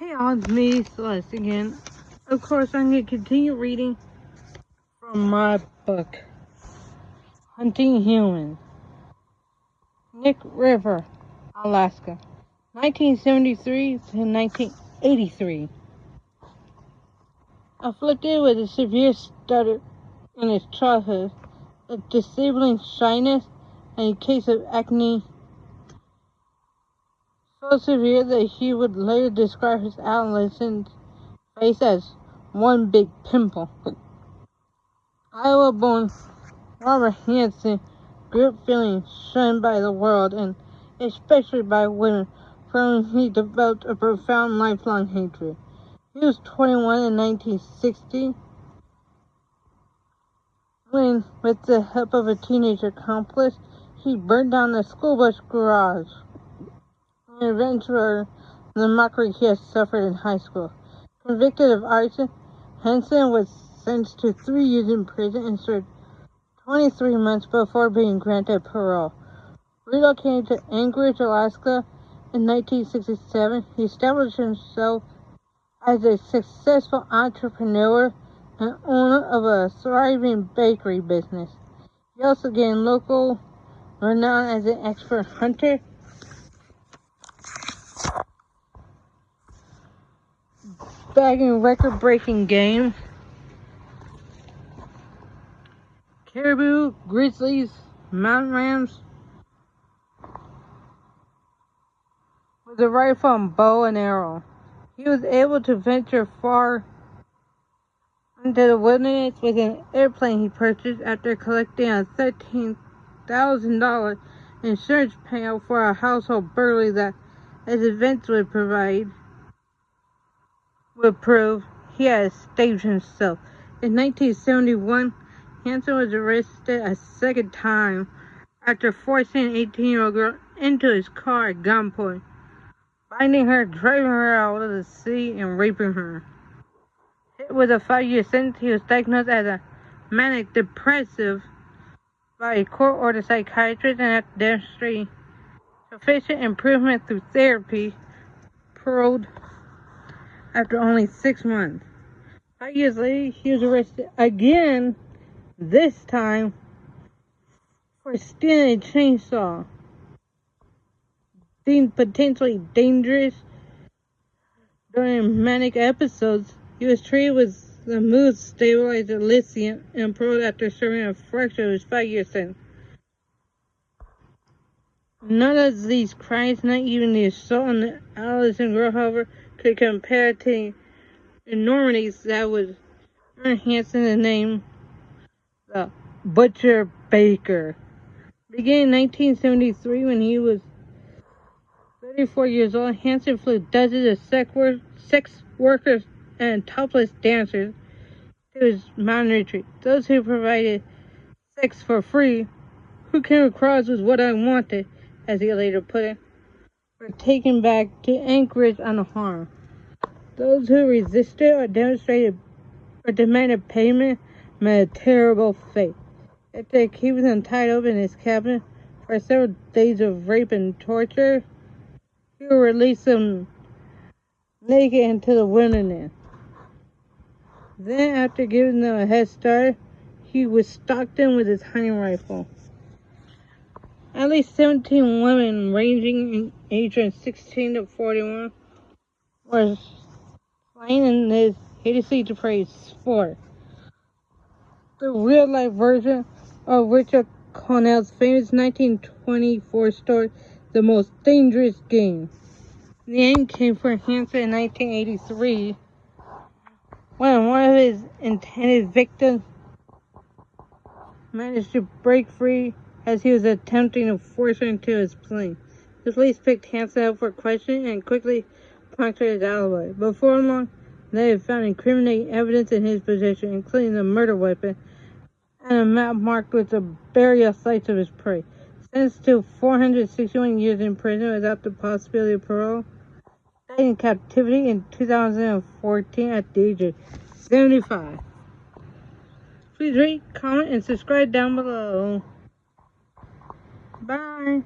Hey y'all, it's me, Celeste again. Of course, I'm going to continue reading from my book, Hunting Humans. Nick River, Alaska, 1973 to 1983. Afflicted with a severe stutter in his childhood, a disabling shyness, and a case of acne so severe that he would later describe his adolescent face as one big pimple. Iowa-born Robert Hansen grew up feeling shunned by the world and especially by women, from whom he developed a profound lifelong hatred. He was 21 in 1960 when, with the help of a teenage accomplice, he burned down the school bus garage, an revenge for the mockery he had suffered in high school. Convicted of arson, Hansen was sentenced to 3 years in prison and served 23 months before being granted parole. Relocating to Anchorage, Alaska in 1967, he established himself as a successful entrepreneur and owner of a thriving bakery business. He also gained local renown as an expert hunter, bagging record-breaking game, caribou, grizzlies, mountain rams, with a rifle and bow and arrow. He was able to venture far into the wilderness with an airplane he purchased after collecting a $13,000 insurance payout for a household burglary that, as events would prove, he had staged himself. In 1971, Hansen was arrested a second time after forcing an 18-year-old girl into his car at gunpoint, binding her, driving her out of the city, and raping her. Hit with a 5-year sentence, he was diagnosed as a manic depressive by a court-ordered psychiatrist, and after demonstrating sufficient improvement through therapy, paroled after only 6 months. 5 years later, he was arrested again, this time for stealing a chainsaw, being potentially dangerous during manic episodes. He was treated with the mood stabilizer lithium and paroled after serving a fraction of his 5-year sentence. None of these crimes, not even the assault on the adolescent girl, however, could compare to the enormities that would earn Hansen the name the Butcher Baker. Beginning in 1973, when he was 34 years old, Hansen flew dozens of sex workers and topless dancers to his mountain retreat. Those who provided sex for free, who came across with what I wanted, as he later put it, were taken back to Anchorage unharmed. Those who resisted or demonstrated or demanded payment met a terrible fate. After keeping them tied up in his cabin for several days of rape and torture, he would release them naked into the wilderness. Then, after giving them a head start, he would stalk them with his hunting rifle. At least 17 women, ranging in age from 16 to 41, were slain in this hideously depraved sport. The real-life version of Richard Connell's famous 1924 story, The Most Dangerous Game. The end came for Hansen in 1983, when one of his intended victims managed to break free as he was attempting to force her into his plane. The police picked Hansen up for questioning and quickly punctured his alibi. Before long, they had found incriminating evidence in his possession, including the murder weapon and a map marked with the burial sites of his prey. Sentenced to 461 years in prison without the possibility of parole, died in captivity in 2014 at the age of 75. Please rate, comment, and subscribe down below. Bye.